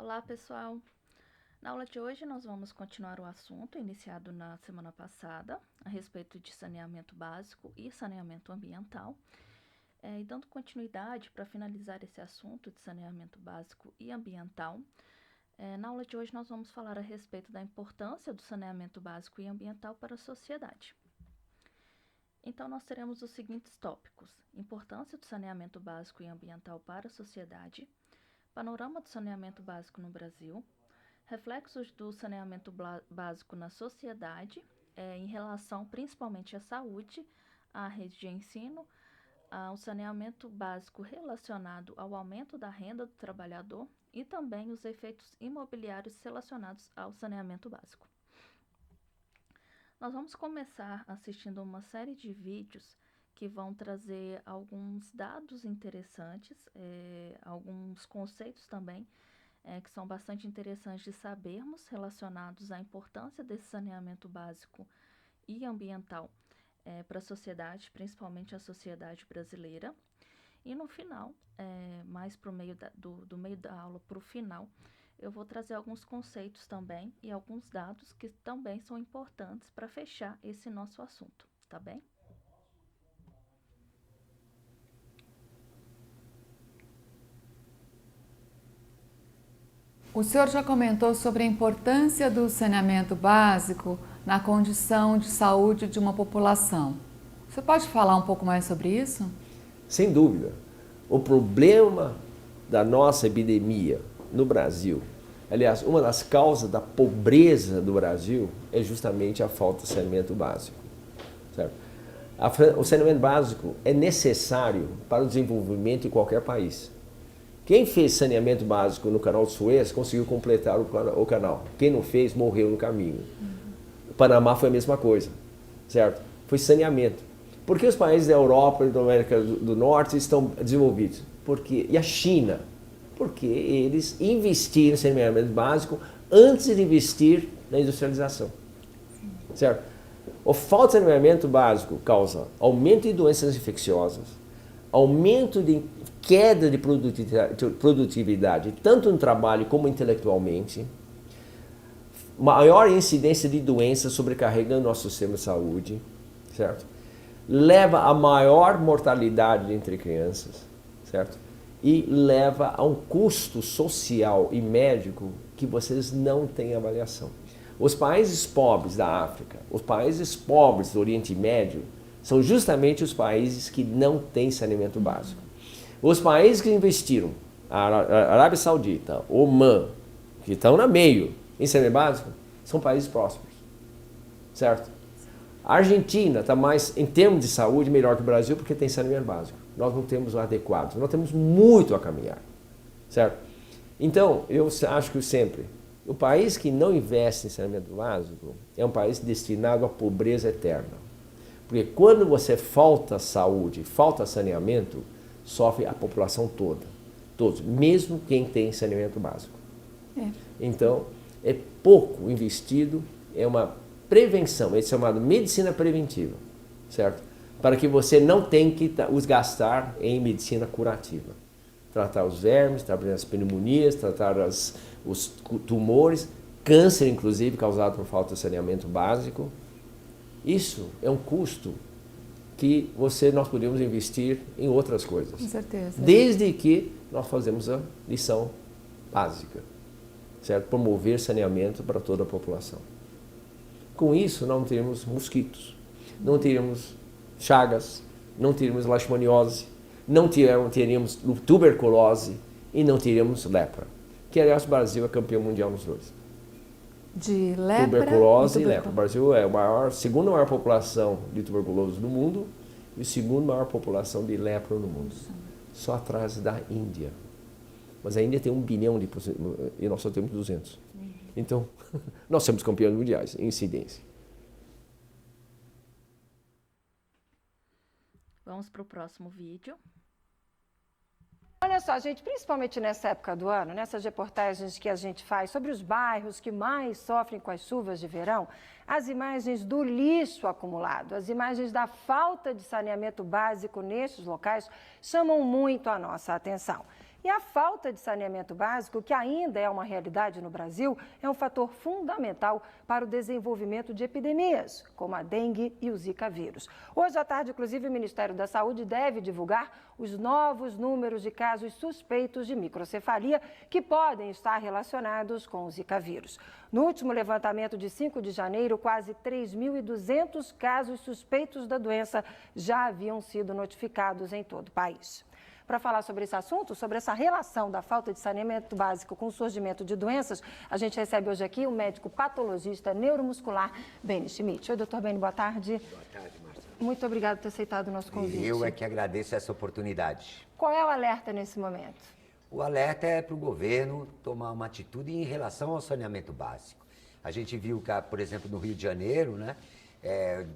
Olá, pessoal! Na aula de hoje, nós vamos continuar o assunto iniciado na semana passada, a respeito de saneamento básico e saneamento ambiental. E dando continuidade para finalizar esse assunto de saneamento básico e ambiental, na aula de hoje nós vamos falar a respeito da importância do saneamento básico e ambiental para a sociedade. Então, nós teremos os seguintes tópicos: importância do saneamento básico e ambiental para a sociedade, panorama do saneamento básico no Brasil, reflexos do saneamento básico na sociedade, em relação principalmente à saúde, à rede de ensino, ao saneamento básico relacionado ao aumento da renda do trabalhador e também os efeitos imobiliários relacionados ao saneamento básico. Nós vamos começar assistindo uma série de vídeos que vão trazer alguns dados interessantes, alguns conceitos também, que são bastante interessantes de sabermos, relacionados à importância desse saneamento básico e ambiental para a sociedade, principalmente a sociedade brasileira. E no final, mais pro meio do meio da aula para o final, eu vou trazer alguns conceitos também e alguns dados que também são importantes para fechar esse nosso assunto, tá bem? O senhor já comentou sobre a importância do saneamento básico na condição de saúde de uma população. Você pode falar um pouco mais sobre isso? Sem dúvida. O problema da nossa epidemia no Brasil, aliás, uma das causas da pobreza do Brasil é justamente a falta de saneamento básico. Certo? O saneamento básico é necessário para o desenvolvimento de qualquer país. Quem fez saneamento básico no canal de Suez conseguiu completar o canal. Quem não fez, morreu no caminho. O Panamá foi a mesma coisa, certo? Foi saneamento. Por que os países da Europa e da América do Norte estão desenvolvidos? E a China? Porque eles investiram em saneamento básico antes de investir na industrialização, certo? A falta de saneamento básico causa aumento de doenças infecciosas, aumento de queda de produtividade, tanto no trabalho como intelectualmente, maior incidência de doenças sobrecarregando nosso sistema de saúde, certo? Leva a maior mortalidade entre crianças, certo? E leva a um custo social e médico que vocês não têm avaliação. Os países pobres da África, os países pobres do Oriente Médio, são justamente os países que não têm saneamento básico. Os países que investiram, a Arábia Saudita, Omã, que estão no meio em saneamento básico, são países prósperos, certo? A Argentina está mais, em termos de saúde, melhor que o Brasil porque tem saneamento básico. Nós não temos o adequado, nós temos muito a caminhar, certo? Então, eu acho que sempre, o país que não investe em saneamento básico é um país destinado à pobreza eterna. Porque quando você falta saúde, falta saneamento, sofre a população toda, todos, mesmo quem tem saneamento básico. Então, é pouco investido, é uma prevenção, é chamado medicina preventiva, certo? Para que você não tenha que os gastar em medicina curativa. Tratar os vermes, tratar as pneumonias, tratar os tumores, câncer inclusive causado por falta de saneamento básico. Isso é um custo que nós podemos investir em outras coisas. Com certeza. Desde que nós fazemos a lição básica, certo? Promover saneamento para toda a população. Com isso, não teremos mosquitos, não teremos chagas, não teremos leishmaniose, não teríamos tuberculose e não teríamos lepra. Que, aliás, o Brasil é campeão mundial nos dois. De lepra Tuberculose e lepra. O Brasil é a segunda maior população de tuberculose do mundo e a segunda maior população de lepra no mundo. Só atrás da Índia. Mas a Índia tem 1 bilhão e nós só temos 200. Então, nós somos campeões mundiais em incidência. Vamos para o próximo vídeo. Olha só, gente, principalmente nessa época do ano, nessas reportagens que a gente faz sobre os bairros que mais sofrem com as chuvas de verão, as imagens do lixo acumulado, as imagens da falta de saneamento básico nestes locais chamam muito a nossa atenção. E a falta de saneamento básico, que ainda é uma realidade no Brasil, é um fator fundamental para o desenvolvimento de epidemias, como a dengue e o Zika vírus. Hoje à tarde, inclusive, o Ministério da Saúde deve divulgar os novos números de casos suspeitos de microcefalia que podem estar relacionados com o Zika vírus. No último levantamento de 5 de janeiro, quase 3.200 casos suspeitos da doença já haviam sido notificados em todo o país. Para falar sobre esse assunto, sobre essa relação da falta de saneamento básico com o surgimento de doenças, a gente recebe hoje aqui o médico patologista neuromuscular Beni Schmidt. Oi, doutor Beni, boa tarde. Boa tarde, Marcelo. Muito obrigado por ter aceitado o nosso convite. Eu é que agradeço essa oportunidade. Qual é o alerta nesse momento? O alerta é para o governo tomar uma atitude em relação ao saneamento básico. A gente viu que, por exemplo, no Rio de Janeiro, né,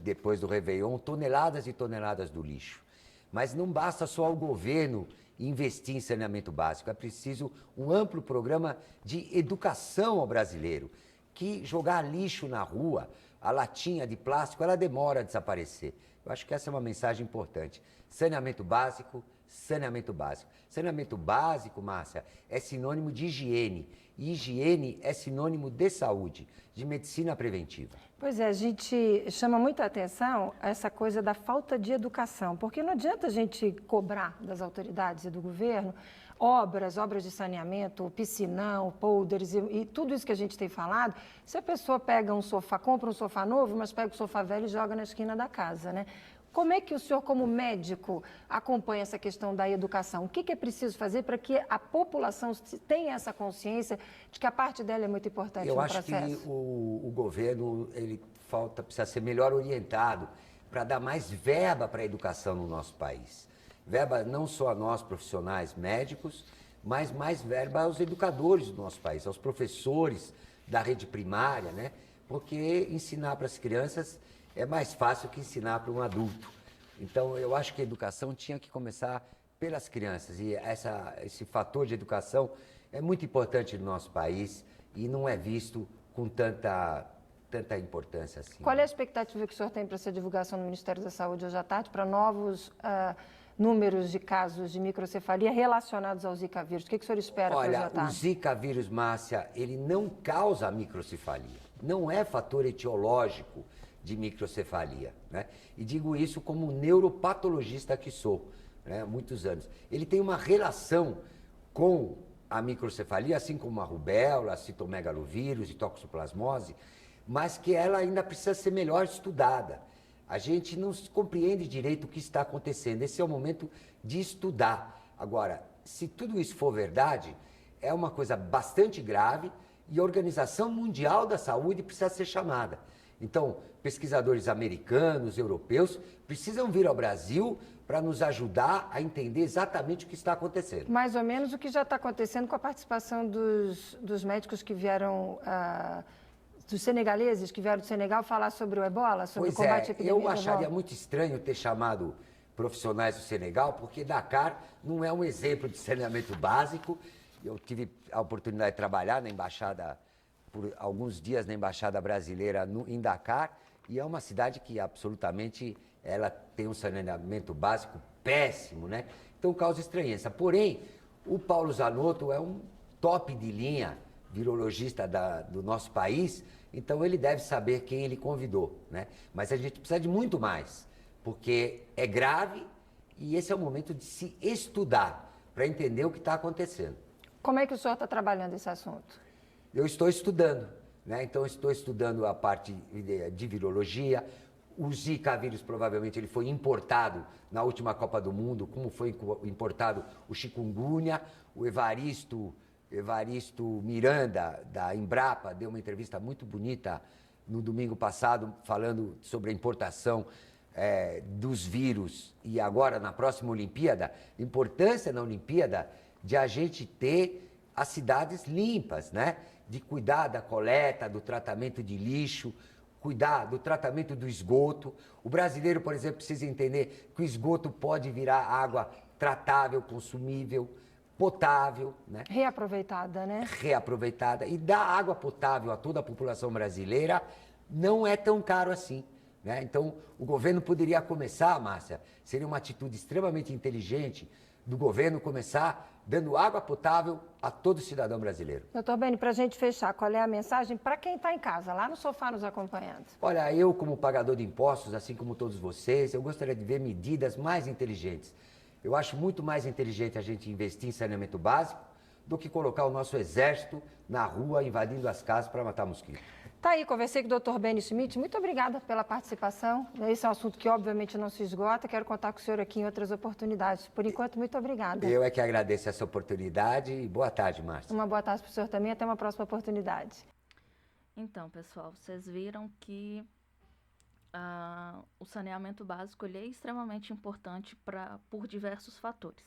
depois do Réveillon, toneladas e toneladas do lixo. Mas não basta só o governo investir em saneamento básico, é preciso um amplo programa de educação ao brasileiro, que jogar lixo na rua, a latinha de plástico, ela demora a desaparecer. Eu acho que essa é uma mensagem importante. Saneamento básico, saneamento básico. Saneamento básico, Márcia, é sinônimo de higiene. E higiene é sinônimo de saúde, de medicina preventiva. Pois é, a gente chama muita atenção essa coisa da falta de educação, porque não adianta a gente cobrar das autoridades e do governo obras de saneamento, piscinão, polders e tudo isso que a gente tem falado, se a pessoa pega um sofá, compra um sofá novo, mas pega o sofá velho e joga na esquina da casa, né? Como é que o senhor, como médico, acompanha essa questão da educação? O que é preciso fazer para que a população tenha essa consciência de que a parte dela é muito importante no processo? Eu acho que o governo precisa ser melhor orientado para dar mais verba para a educação no nosso país. Verba não só a nós, profissionais médicos, mas mais verba aos educadores do nosso país, aos professores da rede primária, né? Porque ensinar para as crianças é mais fácil que ensinar para um adulto. Então, eu acho que a educação tinha que começar pelas crianças. E esse fator de educação é muito importante no nosso país e não é visto com tanta importância assim. Qual é a expectativa que o senhor tem para essa divulgação no Ministério da Saúde hoje à tarde para novos números de casos de microcefalia relacionados ao Zika vírus? O que o senhor espera para hoje à Olha, tarde? o Zika vírus, Márcia, ele não causa microcefalia. Não é fator etiológico de microcefalia, né? E digo isso como neuropatologista que sou, né, há muitos anos. Ele tem uma relação com a microcefalia, assim como a rubéola, a citomegalovírus e toxoplasmose, mas que ela ainda precisa ser melhor estudada. A gente não compreende direito o que está acontecendo. Esse é o momento de estudar. Agora, se tudo isso for verdade, é uma coisa bastante grave e a Organização Mundial da Saúde precisa ser chamada. Então, pesquisadores americanos, europeus, precisam vir ao Brasil para nos ajudar a entender exatamente o que está acontecendo. Mais ou menos o que já está acontecendo com a participação dos médicos que vieram, dos senegaleses que vieram do Senegal falar sobre o ebola, sobre o combate à epidemia. Eu acharia muito estranho ter chamado profissionais do Senegal, porque Dakar não é um exemplo de saneamento básico. Eu tive a oportunidade de trabalhar na embaixada, por alguns dias na Embaixada Brasileira em Dakar, e é uma cidade que absolutamente ela tem um saneamento básico péssimo, né? Então causa estranheza. Porém, o Paulo Zanotto é um top de linha virologista do nosso país, então ele deve saber quem ele convidou, né? Mas a gente precisa de muito mais, porque é grave e esse é o momento de se estudar para entender o que está acontecendo. Como é que o senhor está trabalhando esse assunto? Eu estou estudando, né? Então estou estudando a parte de virologia. O Zika vírus provavelmente ele foi importado na última Copa do Mundo, como foi importado o chikungunya. O Evaristo Miranda, da Embrapa, deu uma entrevista muito bonita no domingo passado, falando sobre a importação dos vírus. E agora, na próxima Olimpíada, a importância na Olimpíada de a gente ter as cidades limpas, né? De cuidar da coleta, do tratamento de lixo, cuidar do tratamento do esgoto. O brasileiro, por exemplo, precisa entender que o esgoto pode virar água tratável, consumível, potável, né? Reaproveitada, né? Reaproveitada. E dar água potável a toda a população brasileira não é tão caro assim, né? Então, o governo poderia começar, Márcia, seria uma atitude extremamente inteligente do governo começar dando água potável a todo cidadão brasileiro. Doutor Beni, para a gente fechar, qual é a mensagem para quem está em casa, lá no sofá nos acompanhando? Olha, eu como pagador de impostos, assim como todos vocês, eu gostaria de ver medidas mais inteligentes. Eu acho muito mais inteligente a gente investir em saneamento básico do que colocar o nosso exército na rua invadindo as casas para matar mosquito. Tá aí, conversei com o Dr. Beni Schmidt. Muito obrigada pela participação. Esse é um assunto que obviamente não se esgota. Quero contar com o senhor aqui em outras oportunidades. Por enquanto, muito obrigada. Eu é que agradeço essa oportunidade e boa tarde, Márcia. Uma boa tarde para o senhor também. Até uma próxima oportunidade. Então, pessoal, vocês viram que o saneamento básico ele é extremamente importante por diversos fatores.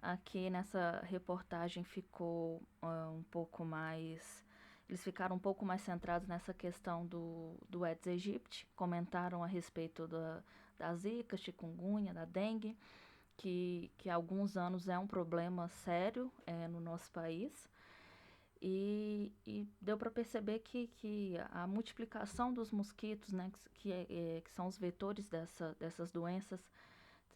Aqui nessa reportagem ficou um pouco mais... Eles ficaram um pouco mais centrados nessa questão do Aedes aegypti, comentaram a respeito da zika, chikungunya, da dengue, que há alguns anos é um problema sério no nosso país. E deu para perceber que a multiplicação dos mosquitos, né, que são os vetores dessas doenças,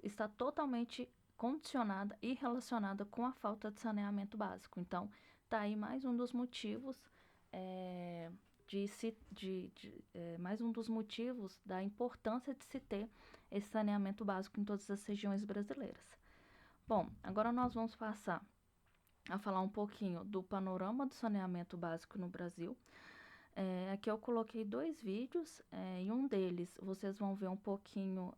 está totalmente condicionada e relacionada com a falta de saneamento básico. Então, está aí mais um dos motivos mais um dos motivos da importância de se ter esse saneamento básico em todas as regiões brasileiras. Bom, agora nós vamos passar a falar um pouquinho do panorama do saneamento básico no Brasil. Aqui eu coloquei 2 vídeos, em um deles vocês vão ver um pouquinho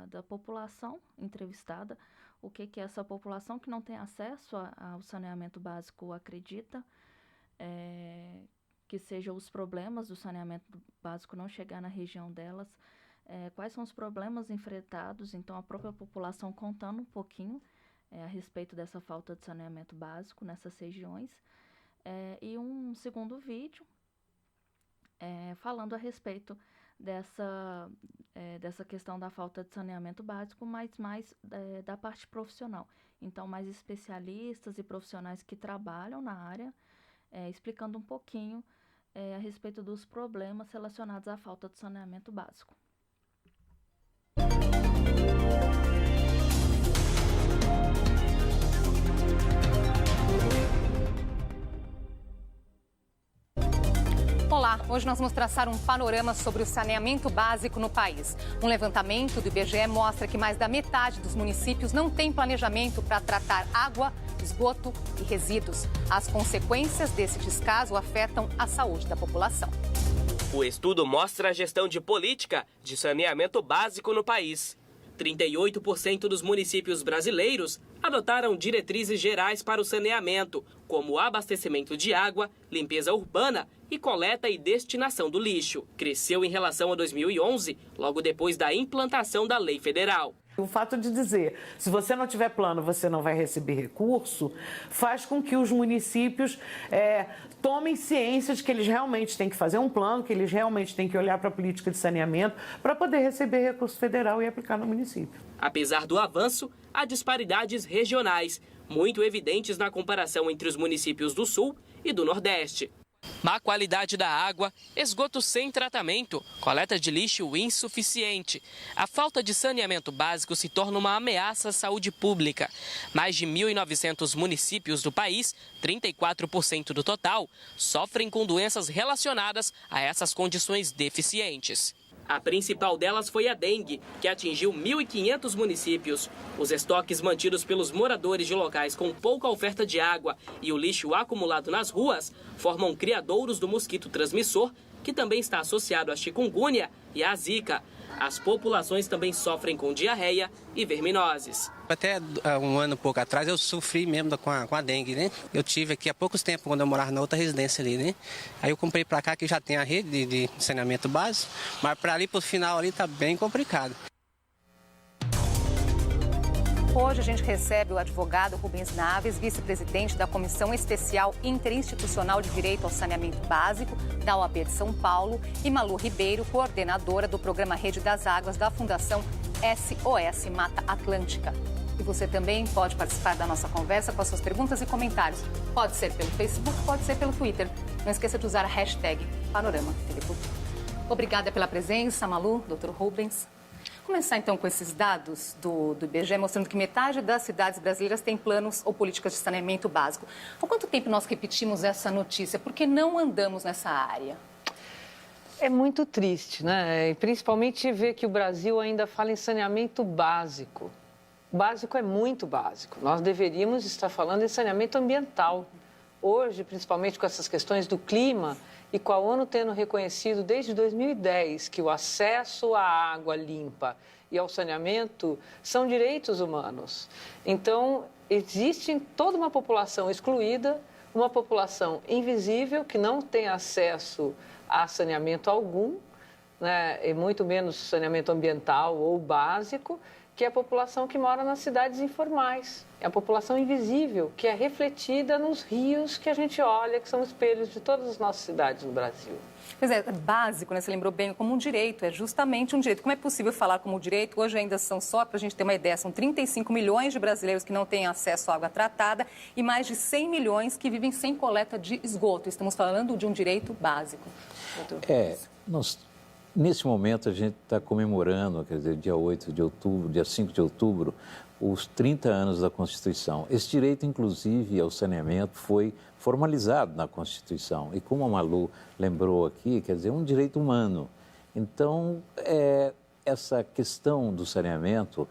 da população entrevistada, o que essa população que não tem acesso ao saneamento básico acredita, que sejam os problemas do saneamento básico não chegar na região delas, quais são os problemas enfrentados, então a própria população contando um pouquinho a respeito dessa falta de saneamento básico nessas regiões, e um segundo vídeo falando a respeito dessa questão da falta de saneamento básico, mas mais da parte profissional, então mais especialistas e profissionais que trabalham na área, explicando um pouquinho a respeito dos problemas relacionados à falta de saneamento básico. Olá, hoje nós vamos traçar um panorama sobre o saneamento básico no país. Um levantamento do IBGE mostra que mais da metade dos municípios não tem planejamento para tratar água, esgoto e resíduos. As consequências desse descaso afetam a saúde da população. O estudo mostra a gestão de política de saneamento básico no país. 38% dos municípios brasileiros adotaram diretrizes gerais para o saneamento, como abastecimento de água, limpeza urbana e coleta e destinação do lixo. Cresceu em relação a 2011, logo depois da implantação da lei federal. O fato de dizer, se você não tiver plano, você não vai receber recurso, faz com que os municípios tomem ciência de que eles realmente têm que fazer um plano, que eles realmente têm que olhar para a política de saneamento para poder receber recurso federal e aplicar no município. Apesar do avanço, há disparidades regionais, muito evidentes na comparação entre os municípios do Sul e do Nordeste. Má qualidade da água, esgoto sem tratamento, coleta de lixo insuficiente. A falta de saneamento básico se torna uma ameaça à saúde pública. Mais de 1.900 municípios do país, 34% do total, sofrem com doenças relacionadas a essas condições deficientes. A principal delas foi a dengue, que atingiu 1.500 municípios. Os estoques mantidos pelos moradores de locais com pouca oferta de água e o lixo acumulado nas ruas formam criadouros do mosquito transmissor, que também está associado à chikungunya e à zika. As populações também sofrem com diarreia e verminoses. Até um ano e pouco atrás eu sofri mesmo com a dengue, né? Eu tive aqui há poucos tempos, quando eu morava na outra residência ali, né? Aí eu comprei para cá que já tem a rede de saneamento básico, mas para ali, para o final ali, tá bem complicado. Hoje a gente recebe o advogado Rubens Naves, vice-presidente da Comissão Especial Interinstitucional de Direito ao Saneamento Básico da OAB de São Paulo, e Malu Ribeiro, coordenadora do programa Rede das Águas da Fundação SOS Mata Atlântica. E você também pode participar da nossa conversa com as suas perguntas e comentários. Pode ser pelo Facebook, pode ser pelo Twitter. Não esqueça de usar a hashtag Panorama TV Cultura. Obrigada pela presença, Malu, Dr. Rubens. Começar então com esses dados do IBGE, mostrando que metade das cidades brasileiras tem planos ou políticas de saneamento básico. Há quanto tempo nós repetimos essa notícia? Por que não andamos nessa área? É muito triste, né? E principalmente ver que o Brasil ainda fala em saneamento básico. O básico é muito básico. Nós deveríamos estar falando em saneamento ambiental. Hoje, principalmente com essas questões do clima, e com a ONU tendo reconhecido desde 2010 que o acesso à água limpa e ao saneamento são direitos humanos. Então, existe toda uma população excluída, uma população invisível que não tem acesso a saneamento algum, né, e muito menos saneamento ambiental ou básico, que é a população que mora nas cidades informais. É a população invisível, que é refletida nos rios que a gente olha, que são espelhos de todas as nossas cidades no Brasil. Pois é básico, né? Você lembrou bem, como um direito, é justamente um direito. Como é possível falar como direito? Hoje ainda são, só para a gente ter uma ideia, são 35 milhões de brasileiros que não têm acesso à água tratada e mais de 100 milhões que vivem sem coleta de esgoto. Estamos falando de um direito básico. Nesse momento, a gente está comemorando, quer dizer, dia 8 de outubro, dia 5 de outubro, os 30 anos da Constituição. Esse direito, inclusive, ao saneamento foi formalizado na Constituição. E como a Malu lembrou aqui, quer dizer, é um direito humano. Então, essa questão do saneamento,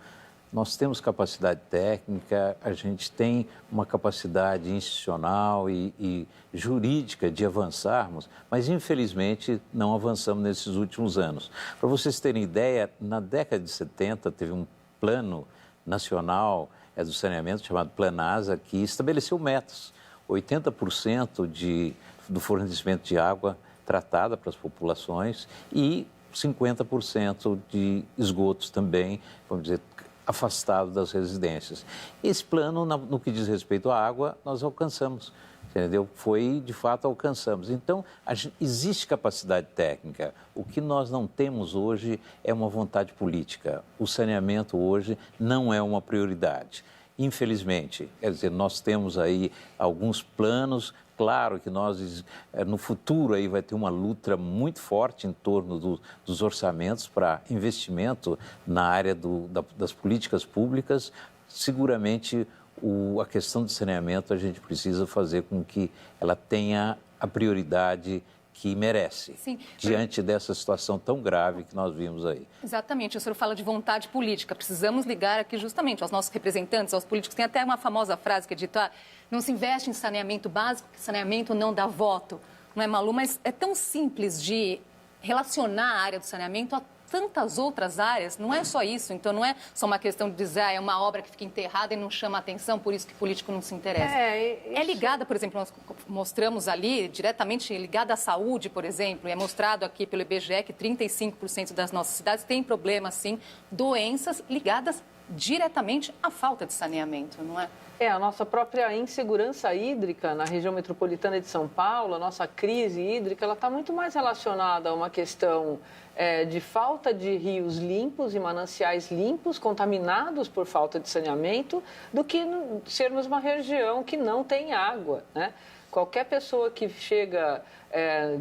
nós temos capacidade técnica, a gente tem uma capacidade institucional e jurídica de avançarmos, mas infelizmente não avançamos nesses últimos anos. Para vocês terem ideia, na década de 70 teve um plano nacional do saneamento chamado Planasa, que estabeleceu metas, 80% do fornecimento de água tratada para as populações e 50% de esgotos também, vamos dizer, afastado das residências. Esse plano, no que diz respeito à água, nós alcançamos, entendeu? De fato, alcançamos. Então, existe capacidade técnica. O que nós não temos hoje é uma vontade política. O saneamento hoje não é uma prioridade. Infelizmente, quer dizer, nós temos aí alguns planos. Claro que nós, no futuro, aí vai ter uma luta muito forte em torno dos orçamentos para investimento na área das políticas públicas. Seguramente, a questão do saneamento, a gente precisa fazer com que ela tenha a prioridade que merece, sim, diante dessa situação tão grave que nós vimos aí. Exatamente, o senhor fala de vontade política, precisamos ligar aqui justamente aos nossos representantes, aos políticos. Tem até uma famosa frase que é dita, não se investe em saneamento básico, que saneamento não dá voto, não é, Malu? Mas é tão simples de relacionar a área do saneamento a tantas outras áreas, não é só isso, então não é só uma questão de dizer, é uma obra que fica enterrada e não chama atenção, por isso que político não se interessa. É ligada, por exemplo, nós mostramos ali, diretamente ligada à saúde, por exemplo, e é mostrado aqui pelo IBGE que 35% das nossas cidades têm problemas, sim, doenças ligadas diretamente à falta de saneamento, não é? A nossa própria insegurança hídrica na região metropolitana de São Paulo, a nossa crise hídrica, ela está muito mais relacionada a uma questão de falta de rios limpos e mananciais limpos, contaminados por falta de saneamento, do que sermos uma região que não tem água, né? Qualquer pessoa que chega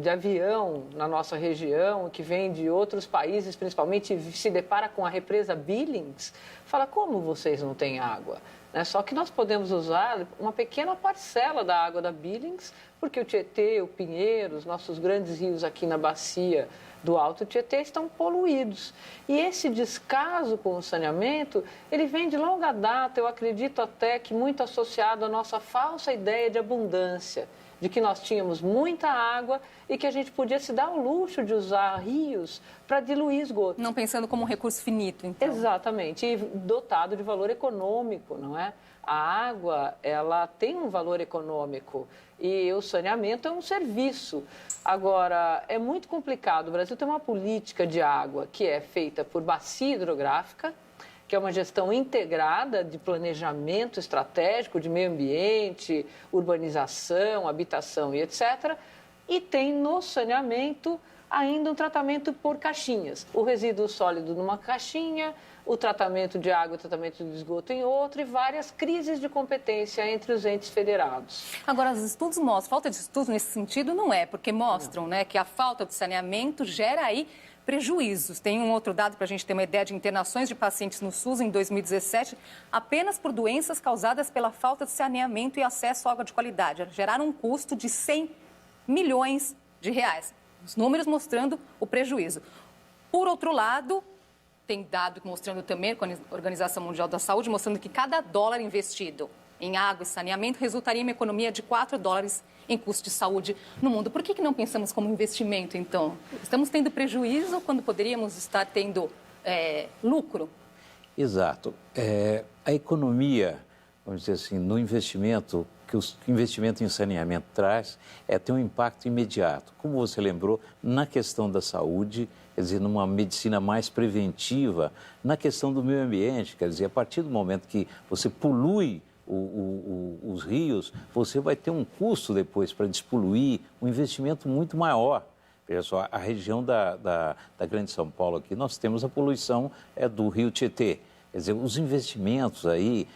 de avião na nossa região, que vem de outros países, principalmente, se depara com a represa Billings, fala, como vocês não têm água? Só que nós podemos usar uma pequena parcela da água da Billings, porque o Tietê, o Pinheiros, nossos grandes rios aqui na bacia do Alto Tietê estão poluídos. E esse descaso com o saneamento, ele vem de longa data, eu acredito até que muito associado à nossa falsa ideia de abundância, de que nós tínhamos muita água e que a gente podia se dar o luxo de usar rios para diluir esgoto. Não pensando como um recurso finito, então. Exatamente, e dotado de valor econômico, não é? A água, ela tem um valor econômico e o saneamento é um serviço. Agora, é muito complicado. O Brasil tem uma política de água que é feita por bacia hidrográfica, que é uma gestão integrada de planejamento estratégico de meio ambiente, urbanização, habitação e etc. E tem no saneamento ainda um tratamento por caixinhas. O resíduo sólido numa caixinha, o tratamento de água e o tratamento de esgoto em outro, e várias crises de competência entre os entes federados. Agora, os estudos mostram, falta de estudos nesse sentido não é, porque mostram, né, que a falta de saneamento gera aí prejuízos. Tem um outro dado para a gente ter uma ideia de internações de pacientes no SUS em 2017, apenas por doenças causadas pela falta de saneamento e acesso à água de qualidade. Geraram um custo de 100 milhões de reais. Os números mostrando o prejuízo. Por outro lado, tem dado mostrando também, com a Organização Mundial da Saúde, mostrando que cada dólar investido em água e saneamento resultaria em uma economia de 4 dólares em custo de saúde no mundo. Por que não pensamos como investimento, então? Estamos tendo prejuízo quando poderíamos estar tendo lucro? Exato. A economia, vamos dizer assim, no investimento, que o investimento em saneamento traz, tem um impacto imediato. Como você lembrou, na questão da saúde, quer dizer, numa medicina mais preventiva, na questão do meio ambiente, quer dizer, a partir do momento que você polui os rios, você vai ter um custo depois para despoluir, um investimento muito maior. Veja só, a região da Grande São Paulo aqui, nós temos a poluição do rio Tietê. Quer dizer, os investimentos aí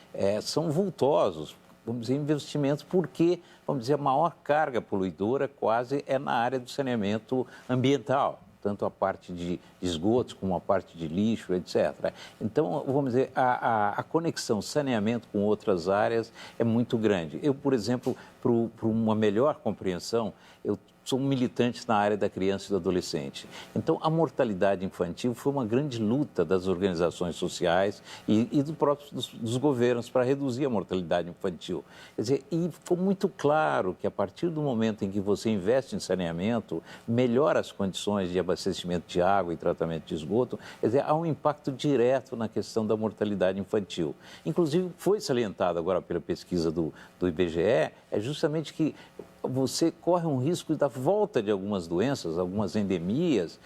são vultosos, vamos dizer, investimentos porque, vamos dizer, a maior carga poluidora quase é na área do saneamento ambiental, tanto a parte de esgotos como a parte de lixo, etc. Então, vamos dizer, a conexão saneamento com outras áreas é muito grande. Eu, por exemplo, para uma melhor compreensão, eu sou um militante na área da criança e do adolescente. Então, a mortalidade infantil foi uma grande luta das organizações sociais e dos governos para reduzir a mortalidade infantil. Quer dizer, e ficou muito claro que a partir do momento em que você investe em saneamento, melhora as condições de abastecimento de água e tratamento de esgoto, quer dizer, há um impacto direto na questão da mortalidade infantil. Inclusive, foi salientado agora pela pesquisa do IBGE, é justamente que você corre um risco da volta de algumas doenças, algumas endemias,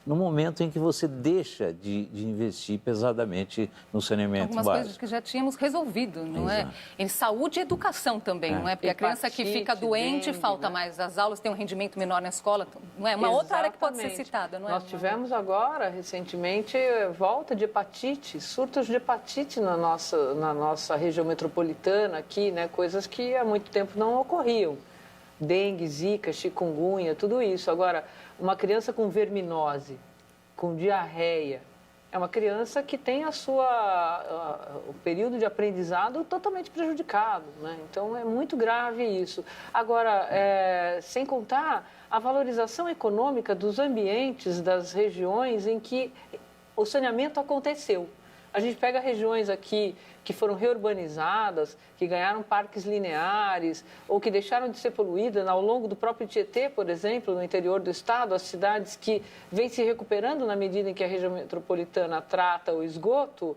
no momento em que você deixa de investir pesadamente no saneamento algumas básico. Coisas que já tínhamos resolvido, não é? Em saúde e educação também, não é? Porque a criança que fica doente, dengue, falta mais das aulas, tem um rendimento menor na escola, não é? Uma outra área que pode ser citada, não é? Nós tivemos agora, recentemente, volta de hepatite, surtos de hepatite na nossa região metropolitana aqui, né? Coisas que há muito tempo não ocorriam. Dengue, zika, chikungunya, tudo isso. Agora, uma criança com verminose, com diarreia, é uma criança que tem o período de aprendizado totalmente prejudicado, né? Então, é muito grave isso. Agora, sem contar a valorização econômica dos ambientes, das regiões em que o saneamento aconteceu. A gente pega regiões aqui que foram reurbanizadas, que ganharam parques lineares ou que deixaram de ser poluídas ao longo do próprio Tietê, por exemplo, no interior do estado, as cidades que vêm se recuperando na medida em que a região metropolitana trata o esgoto,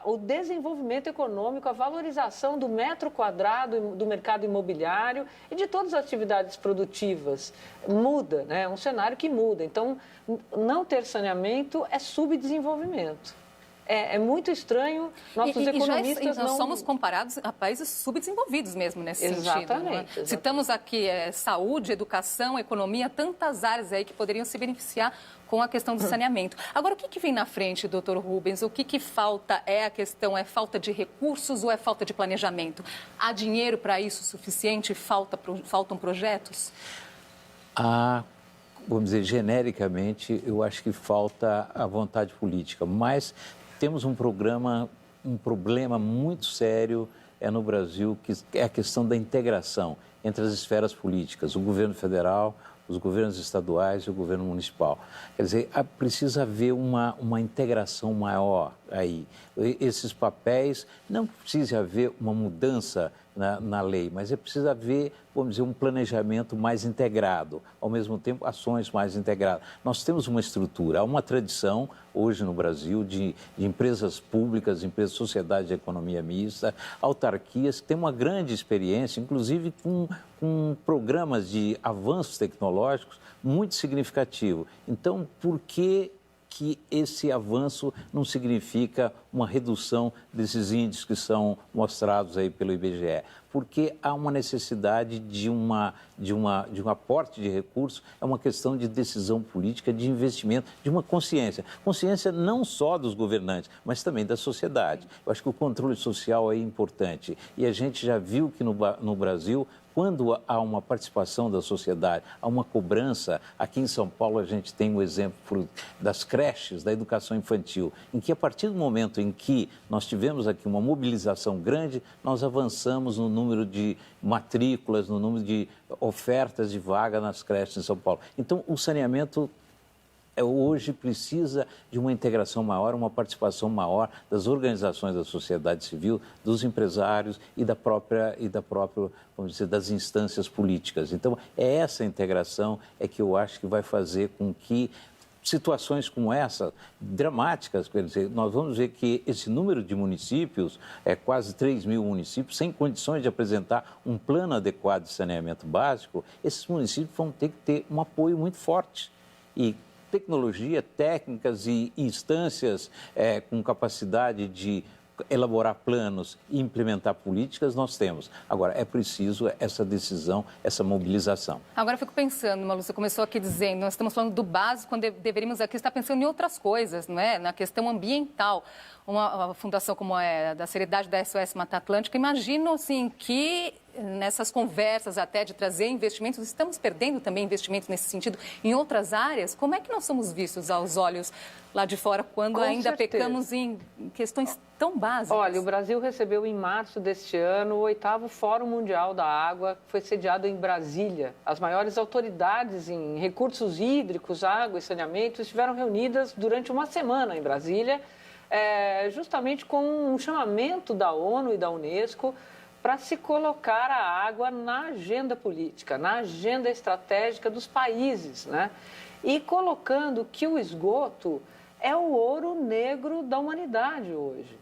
o desenvolvimento econômico, a valorização do metro quadrado do mercado imobiliário e de todas as atividades produtivas muda, né? É um cenário que muda. Então, não ter saneamento é subdesenvolvimento. É muito estranho, nossos economistas nós somos comparados a países subdesenvolvidos mesmo nesse sentido. Exatamente. Citamos aqui saúde, educação, economia, tantas áreas aí que poderiam se beneficiar com a questão do saneamento. Agora, o que vem na frente, doutor Rubens? O que falta? A questão é falta de recursos ou é falta de planejamento? Há dinheiro para isso suficiente? Faltam projetos? Vamos dizer, genericamente, eu acho que falta a vontade política, mas temos um problema muito sério no Brasil, que é a questão da integração entre as esferas políticas, o governo federal, os governos estaduais e o governo municipal. Quer dizer, precisa haver uma integração maior aí. Esses papéis, não precisa haver uma mudança na lei, mas preciso haver, vamos dizer, um planejamento mais integrado, ao mesmo tempo ações mais integradas. Nós temos uma estrutura, há uma tradição hoje no Brasil de empresas públicas, empresas de sociedade de economia mista, autarquias, que têm uma grande experiência, inclusive com programas de avanços tecnológicos muito significativos. Então, por que esse avanço não significa uma redução desses índices que são mostrados aí pelo IBGE? Porque há uma necessidade de um aporte de recursos, é uma questão de decisão política, de investimento, de uma consciência. Consciência não só dos governantes, mas também da sociedade. Eu acho que o controle social é importante. E a gente já viu que no Brasil, quando há uma participação da sociedade, há uma cobrança, aqui em São Paulo a gente tem o exemplo das creches, da educação infantil, em que a partir do momento em que nós tivemos aqui uma mobilização grande, nós avançamos no número de matrículas, no número de ofertas de vaga nas creches em São Paulo. Então, o saneamento hoje precisa de uma integração maior, uma participação maior das organizações da sociedade civil, dos empresários e vamos dizer, das instâncias políticas. Então, essa integração que eu acho que vai fazer com que situações como essa, dramáticas, quer dizer, nós vamos ver que esse número de municípios, quase 3 mil municípios, sem condições de apresentar um plano adequado de saneamento básico, esses municípios vão ter que ter um apoio muito forte. E tecnologia, técnicas e instâncias com capacidade de elaborar planos e implementar políticas, nós temos. Agora, é preciso essa decisão, essa mobilização. Agora, eu fico pensando, Malu, você começou aqui dizendo, nós estamos falando do básico, quando deveríamos aqui estar pensando em outras coisas, não é? Na questão ambiental. Uma fundação como a da Seriedade da SOS Mata Atlântica, imagino, assim, que nessas conversas até de trazer investimentos, estamos perdendo também investimentos nesse sentido em outras áreas. Como é que nós somos vistos aos olhos lá de fora quando Com ainda certeza. pecamos em questões tão básicas? Olha, o Brasil recebeu em março deste ano o 8º Fórum Mundial da Água, que foi sediado em Brasília. As maiores autoridades em recursos hídricos, água e saneamento estiveram reunidas durante uma semana em Brasília, justamente com um chamamento da ONU e da Unesco para se colocar a água na agenda política, na agenda estratégica dos países, né? E colocando que o esgoto é o ouro negro da humanidade hoje.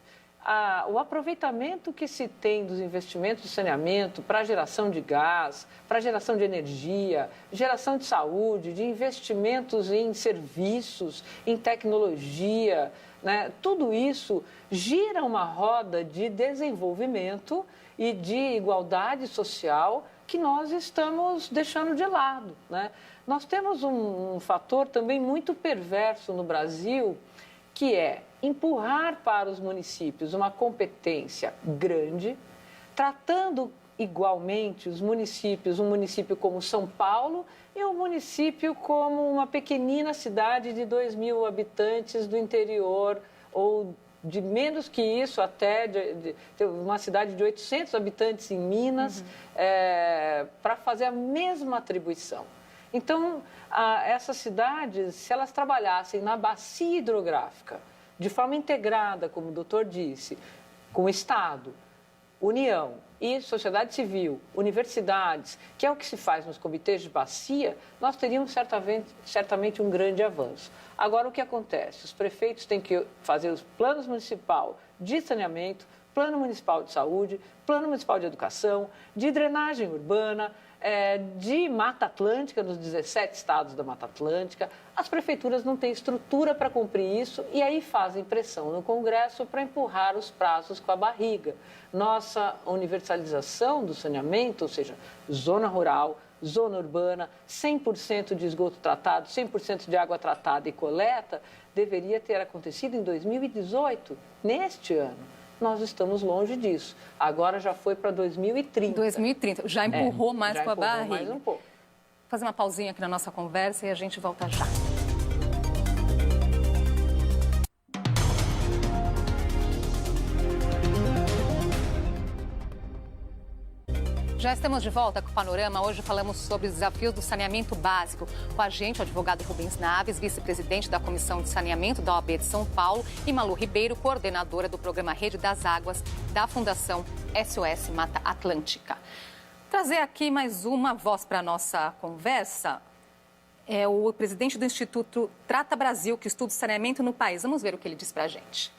O aproveitamento que se tem dos investimentos de saneamento para geração de gás, para geração de energia, geração de saúde, de investimentos em serviços, em tecnologia, né? Tudo isso gira uma roda de desenvolvimento e de igualdade social que nós estamos deixando de lado, né? Nós temos um fator também muito perverso no Brasil, que é empurrar para os municípios uma competência grande, tratando igualmente os municípios, um município como São Paulo e um município como uma pequenina cidade de 2 mil habitantes do interior ou de menos que isso, até uma cidade de 800 habitantes em Minas, para fazer a mesma atribuição. Então, essas cidades, se elas trabalhassem na bacia hidrográfica, de forma integrada, como o doutor disse, com o Estado, União e sociedade civil, universidades, que é o que se faz nos comitês de bacia, nós teríamos certamente um grande avanço. Agora, o que acontece? Os prefeitos têm que fazer os planos municipal de saneamento, plano municipal de saúde, plano municipal de educação, de drenagem urbana, de Mata Atlântica, nos 17 estados da Mata Atlântica. As prefeituras não têm estrutura para cumprir isso e aí fazem pressão no Congresso para empurrar os prazos com a barriga. Nossa universalização do saneamento, ou seja, zona rural, zona urbana, 100% de esgoto tratado, 100% de água tratada e coleta, deveria ter acontecido em 2018, neste ano. Nós estamos longe disso. Agora já foi para 2030. 2030. Já empurrou mais com a barriga. Mais um pouco. Vou fazer uma pausinha aqui na nossa conversa e a gente volta já. Já estamos de volta com o Panorama. Hoje falamos sobre os desafios do saneamento básico. Com a gente, o advogado Rubens Naves, vice-presidente da Comissão de Saneamento da OAB de São Paulo, e Malu Ribeiro, coordenadora do programa Rede das Águas da Fundação SOS Mata Atlântica. Trazer aqui mais uma voz para a nossa conversa é o presidente do Instituto Trata Brasil, que estuda o saneamento no país. Vamos ver o que ele diz para a gente.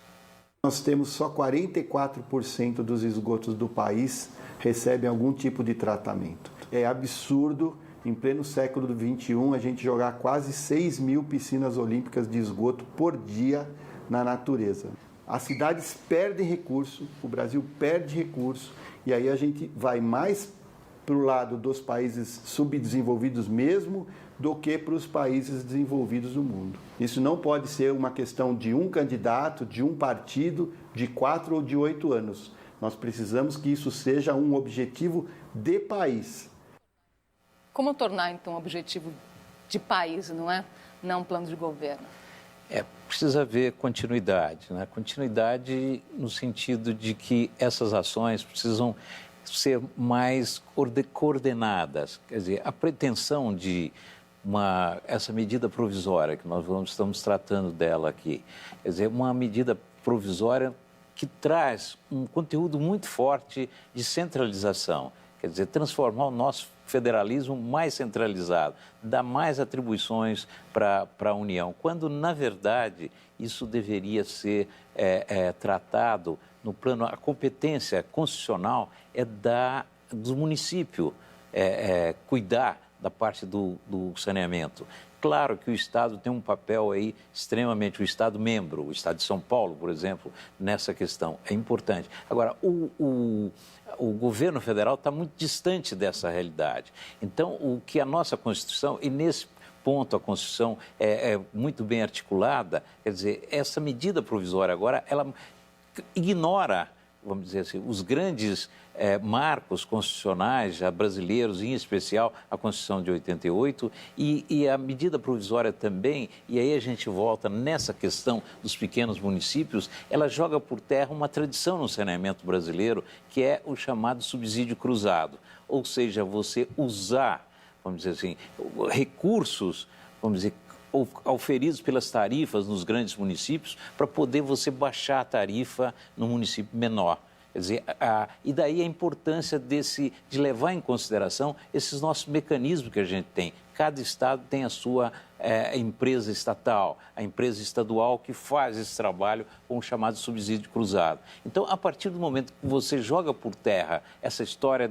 Nós temos só 44% dos esgotos do país recebem algum tipo de tratamento. É absurdo, em pleno século XXI, a gente jogar quase 6 mil piscinas olímpicas de esgoto por dia na natureza. as cidades perdem recurso, o Brasil perde recurso, e aí a gente vai mais para o lado dos países subdesenvolvidos mesmo do que para os países desenvolvidos do mundo. Isso não pode ser uma questão de um candidato, de um partido, de 4 ou de 8 anos. Nós precisamos que isso seja um objetivo de país. Como tornar, então, um objetivo de país, não é? Não um plano de governo? Precisa haver continuidade, né? Continuidade no sentido de que essas ações precisam ser mais coordenadas. Quer dizer, a pretensão de essa medida provisória, que nós estamos tratando dela aqui, quer dizer, uma medida provisória que traz um conteúdo muito forte de centralização, quer dizer, transformar o nosso federalismo mais centralizado, dar mais atribuições para a União, quando, na verdade, isso deveria ser tratado no plano. A competência constitucional é do município cuidar da parte do saneamento. Claro que o Estado tem um papel aí extremamente, o Estado membro, o Estado de São Paulo, por exemplo, nessa questão, é importante. Agora, o governo federal está muito distante dessa realidade. Então, o que a nossa Constituição, e nesse ponto a Constituição é muito bem articulada, quer dizer, essa medida provisória agora, ela ignora, vamos dizer assim, os grandes marcos constitucionais já brasileiros, em especial a Constituição de 88, e a medida provisória também, e aí a gente volta nessa questão dos pequenos municípios, ela joga por terra uma tradição no saneamento brasileiro, que é o chamado subsídio cruzado, ou seja, você usar, vamos dizer assim, recursos, vamos dizer, auferidos pelas tarifas nos grandes municípios, para poder você baixar a tarifa no município menor. Quer dizer, e daí a importância de levar em consideração esses nossos mecanismos que a gente tem. Cada estado tem a sua empresa estatal, a empresa estadual que faz esse trabalho com o chamado subsídio cruzado. Então, a partir do momento que você joga por terra essa história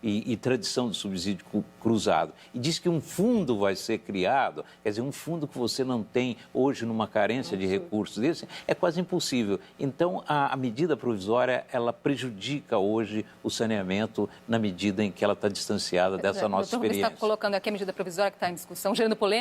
e tradição do subsídio cruzado e diz que um fundo vai ser criado, quer dizer, um fundo que você não tem hoje numa carência de recursos desse, é quase impossível. Então, a medida provisória, ela prejudica hoje o saneamento na medida em que ela está distanciada dessa nossa experiência. Você está colocando aqui a medida provisória que está em discussão, gerando polêmica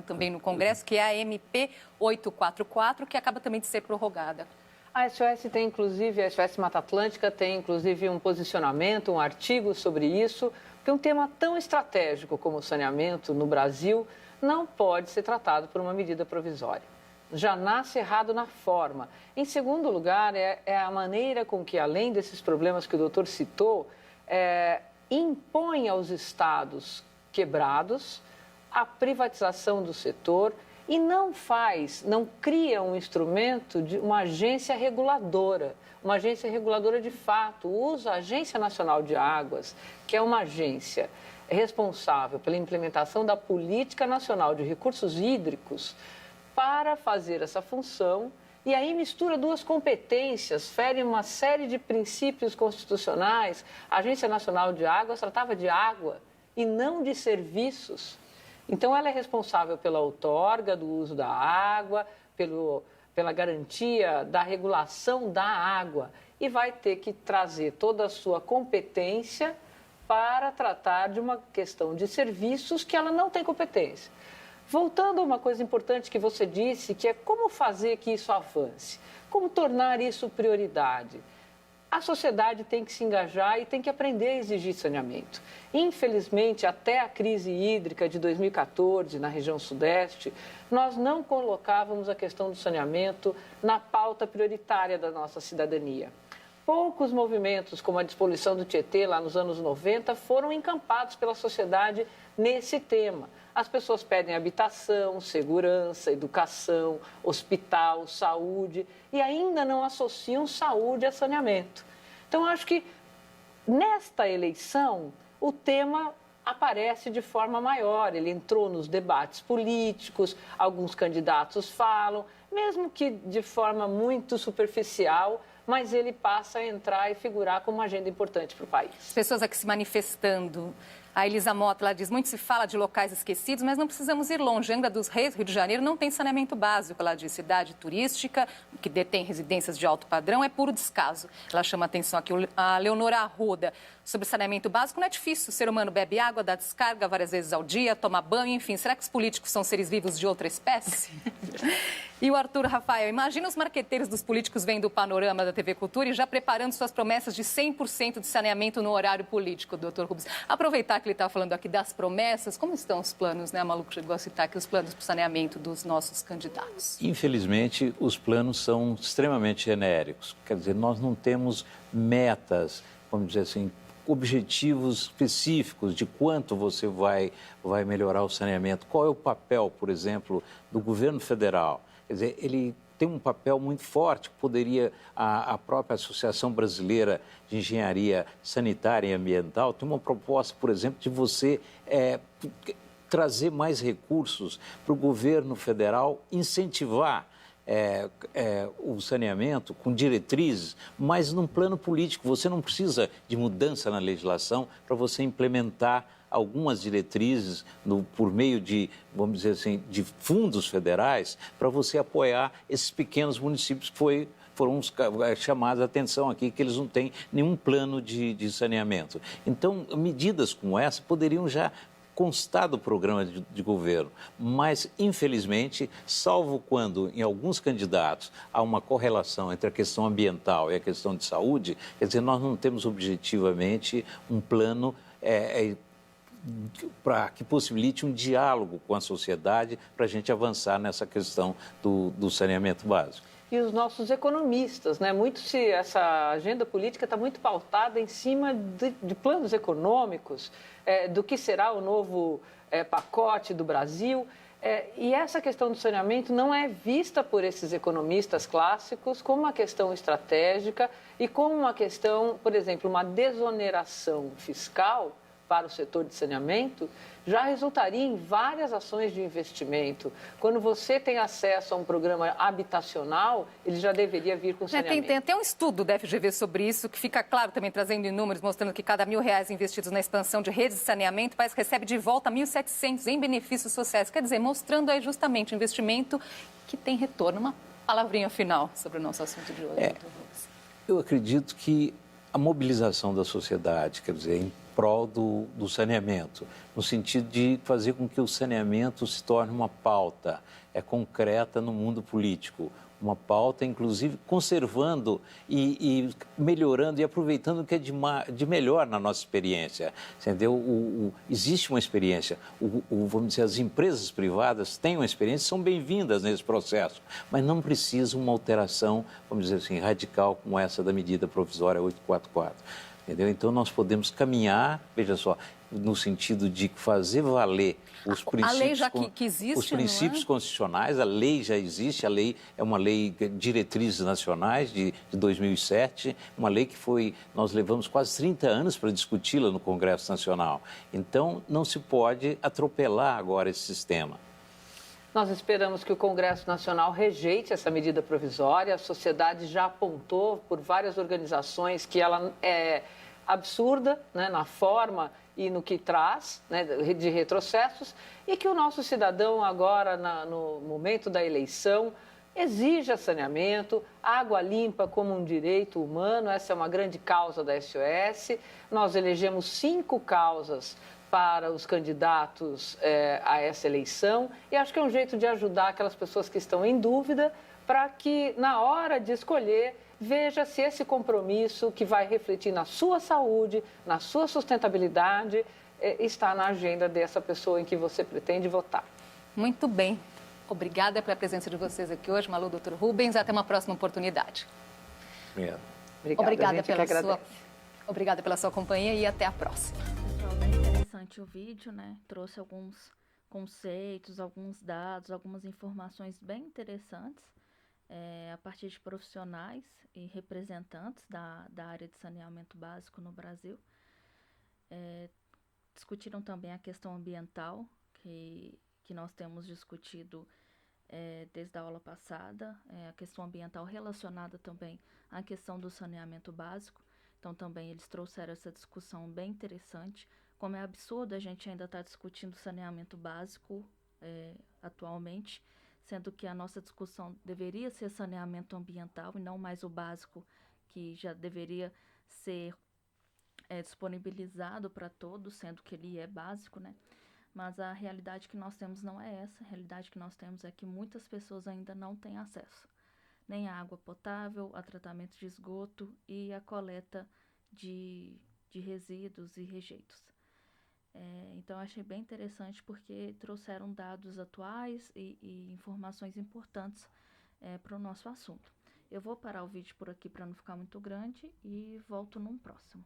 também no Congresso, que é a MP 844, que acaba também de ser prorrogada. A SOS tem, inclusive, a SOS Mata Atlântica tem, inclusive, um posicionamento, um artigo sobre isso, porque um tema tão estratégico como o saneamento no Brasil não pode ser tratado por uma medida provisória. Já nasce errado na forma. Em segundo lugar, é a maneira com que, além desses problemas que o doutor citou, impõe aos estados quebrados a privatização do setor e não cria um instrumento de uma agência reguladora de fato, usa a Agência Nacional de Águas, que é uma agência responsável pela implementação da Política Nacional de Recursos Hídricos, para fazer essa função, e aí mistura duas competências, fere uma série de princípios constitucionais. A Agência Nacional de Águas tratava de água e não de serviços. Então, ela é responsável pela outorga do uso da água, pela garantia da regulação da água e vai ter que trazer toda a sua competência para tratar de uma questão de serviços que ela não tem competência. Voltando a uma coisa importante que você disse, que é como fazer que isso avance, como tornar isso prioridade. A sociedade tem que se engajar e tem que aprender a exigir saneamento. Infelizmente, até a crise hídrica de 2014, na região sudeste, nós não colocávamos a questão do saneamento na pauta prioritária da nossa cidadania. Poucos movimentos, como a despoluição do Tietê, lá nos anos 90, foram encampados pela sociedade nesse tema. As pessoas pedem habitação, segurança, educação, hospital, saúde e ainda não associam saúde a saneamento. Então, acho que nesta eleição o tema aparece de forma maior. Ele entrou nos debates políticos, alguns candidatos falam, mesmo que de forma muito superficial, mas ele passa a entrar e figurar como uma agenda importante para o país. Pessoas aqui se manifestando A Elisa Mota, ela diz, muito se fala de locais esquecidos, mas não precisamos ir longe. Angra dos Reis, Rio de Janeiro, não tem saneamento básico. Ela diz, cidade turística, que detém residências de alto padrão, é puro descaso. Ela chama atenção aqui, a Leonora Arruda, sobre saneamento básico, não é difícil. O ser humano bebe água, dá descarga várias vezes ao dia, toma banho, enfim. Será que os políticos são seres vivos de outra espécie? E o Arthur Rafael, imagina os marqueteiros dos políticos vendo o panorama da TV Cultura e já preparando suas promessas de 100% de saneamento no horário político, doutor Rubens. Aproveitar que ele está falando aqui das promessas, como estão os planos, né? A Malu chegou a citar aqui os planos para o saneamento dos nossos candidatos. Infelizmente, os planos são extremamente genéricos. Quer dizer, nós não temos metas, vamos dizer assim, objetivos específicos de quanto você vai melhorar o saneamento. Qual é o papel, por exemplo, do governo federal? Quer dizer, ele tem um papel muito forte, poderia a própria Associação Brasileira de Engenharia Sanitária e Ambiental tem uma proposta, por exemplo, de você trazer mais recursos para o governo federal incentivar o saneamento com diretrizes, mas num plano político. Você não precisa de mudança na legislação para você implementar algumas diretrizes por meio de, vamos dizer assim, de fundos federais para você apoiar esses pequenos municípios que foram chamados a atenção aqui, que eles não têm nenhum plano de saneamento. Então, medidas como essa poderiam já constar do programa de governo, mas, infelizmente, salvo quando, em alguns candidatos, há uma correlação entre a questão ambiental e a questão de saúde, quer dizer, nós não temos objetivamente um plano para que possibilite um diálogo com a sociedade para a gente avançar nessa questão do saneamento básico. E os nossos economistas, né? Essa agenda política está muito pautada em cima de planos econômicos, do que será o novo pacote do Brasil. E essa questão do saneamento não é vista por esses economistas clássicos como uma questão estratégica e como uma questão, por exemplo, uma desoneração fiscal para o setor de saneamento, já resultaria em várias ações de investimento. Quando você tem acesso a um programa habitacional, ele já deveria vir com saneamento. Tem até um estudo da FGV sobre isso, que fica claro também, trazendo em números, mostrando que cada R$1.000 investidos na expansão de redes de saneamento, o país recebe de volta 1.700 em benefícios sociais. Quer dizer, mostrando aí justamente o investimento que tem retorno. Uma palavrinha final sobre o nosso assunto de hoje. Eu acredito que a mobilização da sociedade, quer dizer, em prol do saneamento, no sentido de fazer com que o saneamento se torne uma pauta concreta no mundo político, uma pauta, inclusive, conservando e melhorando e aproveitando o que é de melhor na nossa experiência, entendeu? Existe uma experiência, vamos dizer, as empresas privadas têm uma experiência, são bem-vindas nesse processo, mas não precisa uma alteração, vamos dizer assim, radical como essa da medida provisória 844. Entendeu? Então, nós podemos caminhar, veja só, no sentido de fazer valer os princípios, a lei já que existe, os princípios constitucionais, a lei já existe, a lei é uma lei de diretrizes nacionais de 2007, uma lei que nós levamos quase 30 anos para discuti-la no Congresso Nacional. Então, não se pode atropelar agora esse sistema. Nós esperamos que o Congresso Nacional rejeite essa medida provisória. A sociedade já apontou por várias organizações que ela é absurda, né, na forma e no que traz, né, de retrocessos, e que o nosso cidadão agora, no momento da eleição, exija saneamento, água limpa como um direito humano. Essa é uma grande causa da SOS. Nós elegemos 5 causas para os candidatos a essa eleição, e acho que é um jeito de ajudar aquelas pessoas que estão em dúvida, para que, na hora de escolher, veja se esse compromisso que vai refletir na sua saúde, na sua sustentabilidade, está na agenda dessa pessoa em que você pretende votar. Muito bem. Obrigada pela presença de vocês aqui hoje, Malu, doutor Rubens. Até uma próxima oportunidade. Obrigado. Obrigada pela sua companhia e até a próxima. O vídeo, né, trouxe alguns conceitos, alguns dados, algumas informações bem interessantes a partir de profissionais e representantes da área de saneamento básico no Brasil. Discutiram também a questão ambiental, que nós temos discutido desde a aula passada, a questão ambiental relacionada também à questão do saneamento básico. Então, também eles trouxeram essa discussão bem interessante, como é absurdo a gente ainda estar discutindo saneamento básico atualmente, sendo que a nossa discussão deveria ser saneamento ambiental e não mais o básico, que já deveria ser disponibilizado para todos, sendo que ele é básico, né? Mas a realidade que nós temos não é essa. A realidade que nós temos é que muitas pessoas ainda não têm acesso nem à água potável, a tratamento de esgoto e a coleta de resíduos e rejeitos. Então, eu achei bem interessante porque trouxeram dados atuais e informações importantes para o nosso assunto. Eu vou parar o vídeo por aqui para não ficar muito grande e volto num próximo.